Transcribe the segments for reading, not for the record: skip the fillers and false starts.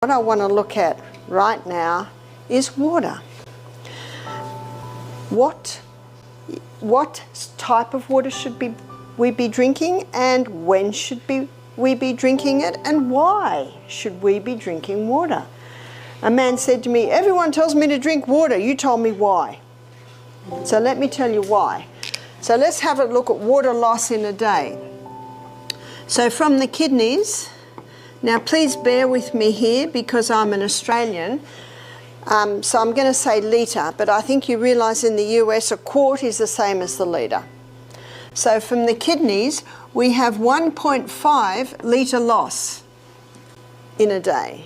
What I want to look at right now is water. What type of water should we be drinking, and when should we be drinking it, and why should we be drinking water? A man said to me, "Everyone tells me to drink water, you told me why." So let me tell you why. So let's have a look at water loss in a day. So from the kidneys, now please bear with me here because I'm an Australian, so I'm going to say litre, but I think you realise in the US a quart is the same as the litre. So from the kidneys we have 1.5 litre loss in a day.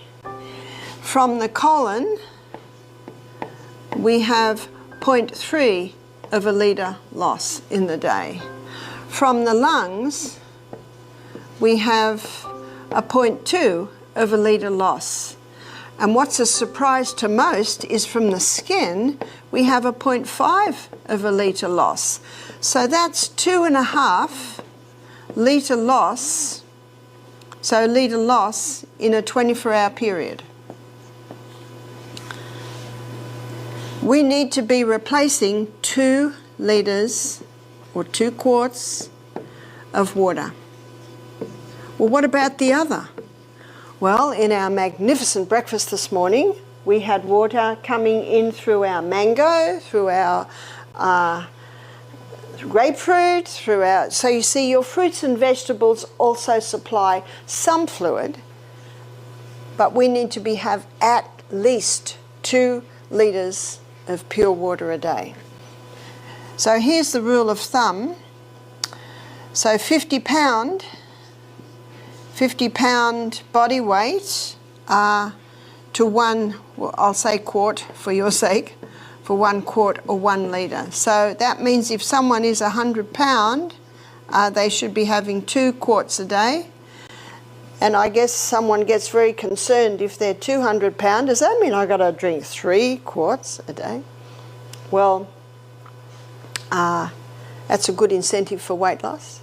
From the colon we have 0.3 of a litre loss in the day. From the lungs we have a 0.2 of a litre loss. And what's a surprise to most is from the skin we have a 0.5 of a litre loss. So that's 2.5 litre loss, so litre loss in a 24-hour period. We need to be replacing 2 litres or 2 quarts of water. Well, what about the other? Well, in our magnificent breakfast this morning, we had water coming in through our mango, through our grapefruit, so you see your fruits and vegetables also supply some fluid, but we need to have at least 2 litres of pure water a day. So here's the rule of thumb. So 50 pound body weight to 1, well, I'll say quart for your sake, for 1 quart or 1 litre. So that means if someone is 100 pound, they should be having 2 quarts a day. And I guess someone gets very concerned if they're 200 pound, does that mean I've got to drink 3 quarts a day? Well, that's a good incentive for weight loss.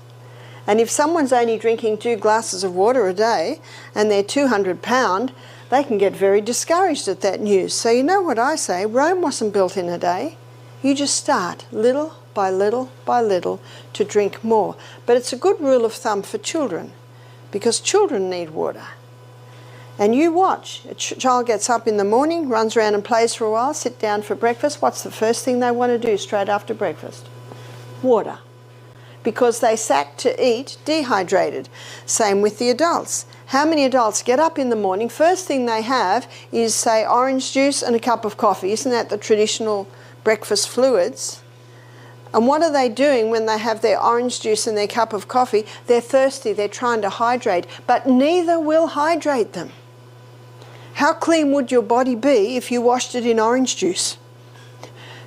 And if someone's only drinking 2 glasses of water a day and they're 200 pound, they can get very discouraged at that news. So you know what I say, Rome wasn't built in a day. You just start little by little by little to drink more. But it's a good rule of thumb for children because children need water. And you watch, a child gets up in the morning, runs around and plays for a while, sit down for breakfast. What's the first thing they want to do straight after breakfast? Water. Because they sat to eat dehydrated. Same with the adults. How many adults get up in the morning, first thing they have is, say, orange juice and a cup of coffee. Isn't that the traditional breakfast fluids? And what are they doing when they have their orange juice and their cup of coffee? They're thirsty, they're trying to hydrate, but neither will hydrate them. How clean would your body be if you washed it in orange juice?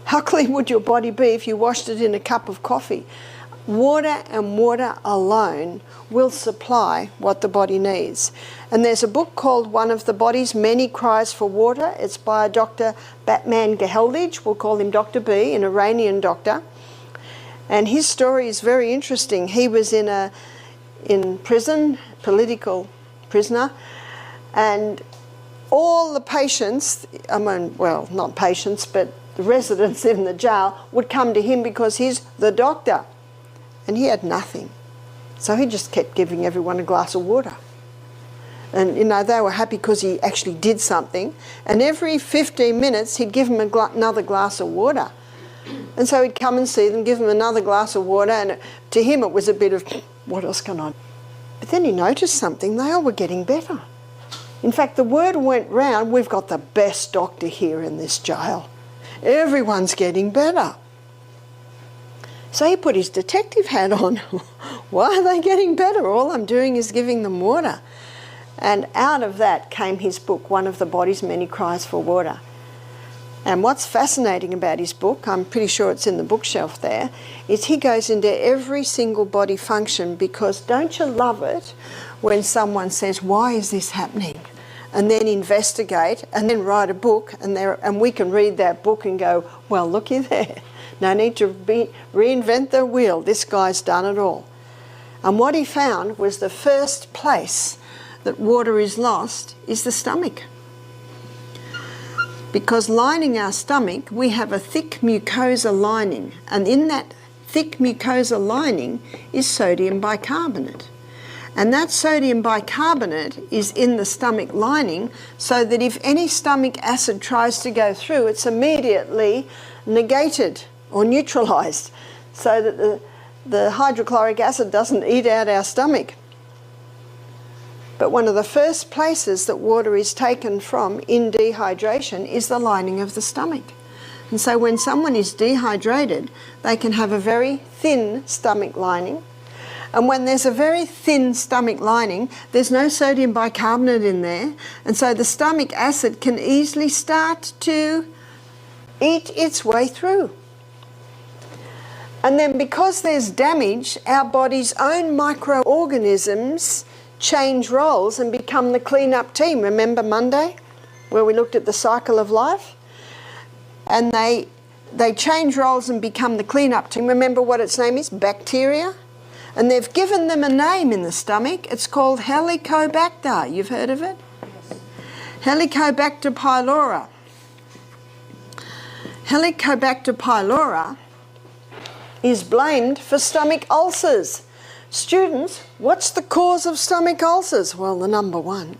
How clean would your body be if you washed it in a cup of coffee? Water and water alone will supply what the body needs. And there's a book called One of the Body's Many Cries for Water. It's by Dr. Batman Geheldage. We'll call him Dr. B, an Iranian doctor. And his story is very interesting. He was in prison, political prisoner, and all the patients, well, not patients, but the residents in the jail would come to him because he's the doctor. And he had nothing. So he just kept giving everyone a glass of water. And, you know, they were happy because he actually did something. And every 15 minutes, he'd give them another glass of water. And so he'd come and see them, give them another glass of water. And to him, it was a bit of, what else can I do? But then he noticed something. They all were getting better. In fact, the word went round, we've got the best doctor here in this jail. Everyone's getting better. So he put his detective hat on. Why are they getting better? All I'm doing is giving them water. And out of that came his book, One of the Body's Many Cries for Water. And what's fascinating about his book, I'm pretty sure it's in the bookshelf there, is he goes into every single body function, because don't you love it when someone says, why is this happening? And then investigate and then write a book, and we can read that book and go, well, looky there. No need to reinvent the wheel. This guy's done it all. And what he found was the first place that water is lost is the stomach. Because lining our stomach, we have a thick mucosa lining, and in that thick mucosa lining is sodium bicarbonate. And that sodium bicarbonate is in the stomach lining, so that if any stomach acid tries to go through, it's immediately negated or neutralised, so that the hydrochloric acid doesn't eat out our stomach. But one of the first places that water is taken from in dehydration is the lining of the stomach. And so when someone is dehydrated, they can have a very thin stomach lining. And when there's a very thin stomach lining, there's no sodium bicarbonate in there. And so the stomach acid can easily start to eat its way through. And then because there's damage, our body's own microorganisms change roles and become the clean-up team. Remember Monday, where we looked at the cycle of life? And they change roles and become the clean-up team. Remember what its name is? Bacteria. And they've given them a name in the stomach. It's called Helicobacter. You've heard of it? Yes. Helicobacter pylori. Helicobacter pylori is blamed for stomach ulcers. Students, what's the cause of stomach ulcers? Well, the number one,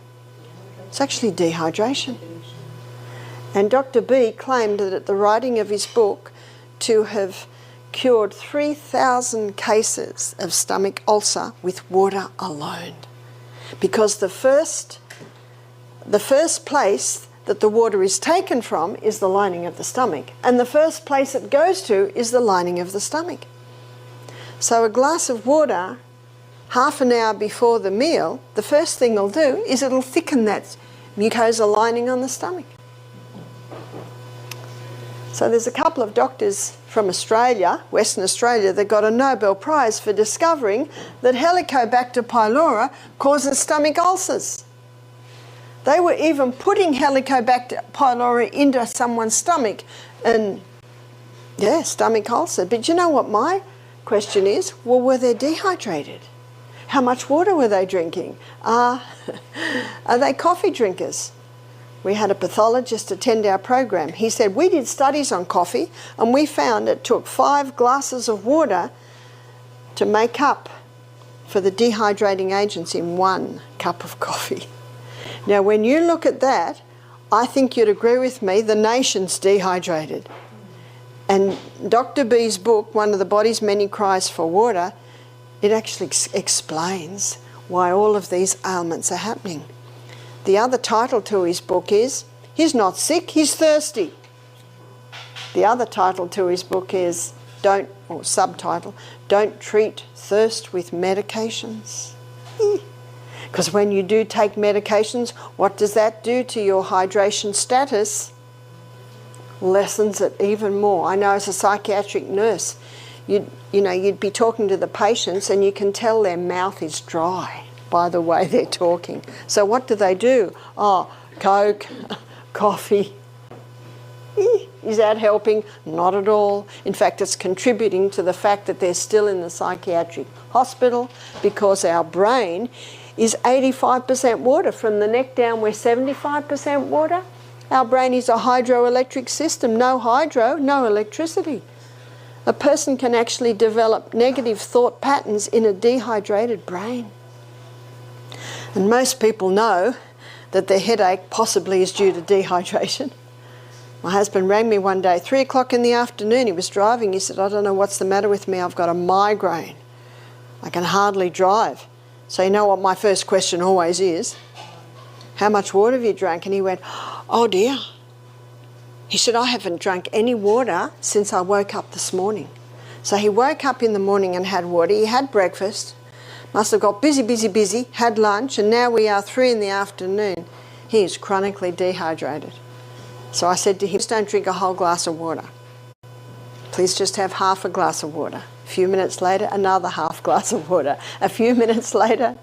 it's actually dehydration. And Dr. B claimed that at the writing of his book to have cured 3,000 cases of stomach ulcer with water alone. Because the first place that the water is taken from is the lining of the stomach. And the first place it goes to is the lining of the stomach. So a glass of water, half an hour before the meal, the first thing it'll do is it'll thicken that mucosa lining on the stomach. So there's a couple of doctors from Australia, Western Australia, that got a Nobel Prize for discovering that Helicobacter pylori causes stomach ulcers. They were even putting Helicobacter pylori into someone's stomach and, yeah, stomach ulcer. But you know what my question is? Well, were they dehydrated? How much water were they drinking? Are they coffee drinkers? We had a pathologist attend our program. He said, we did studies on coffee and we found it took 5 glasses of water to make up for the dehydrating agents in 1 cup of coffee. Now, when you look at that, I think you'd agree with me, the nation's dehydrated. And Dr. B's book, One of the Body's Many Cries for Water, it actually explains why all of these ailments are happening. The other title to his book is, he's not sick, he's thirsty. The other title to his book is, subtitle, Don't Treat Thirst with Medications. Because when you do take medications, what does that do to your hydration status? Lessens it even more. I know as a psychiatric nurse, you'd be talking to the patients and you can tell their mouth is dry by the way they're talking. So what do? Oh, Coke, coffee. Is that helping? Not at all. In fact, it's contributing to the fact that they're still in the psychiatric hospital, because our brain is 85% water. From the neck down, we're 75% water. Our brain is a hydroelectric system. No hydro, no electricity. A person can actually develop negative thought patterns in a dehydrated brain. And most people know that their headache possibly is due to dehydration. My husband rang me one day, 3 o'clock in the afternoon. He was driving. He said, I don't know what's the matter with me. I've got a migraine. I can hardly drive. So you know what my first question always is? How much water have you drank? And he went, oh dear. He said, I haven't drunk any water since I woke up this morning. So he woke up in the morning and had water. He had breakfast. Must have got busy, had lunch, and now we are 3 in the afternoon. He is chronically dehydrated. So I said to him, just don't drink a whole glass of water. Please just have half a glass of water. A few minutes later, another half glass of water. A few minutes later,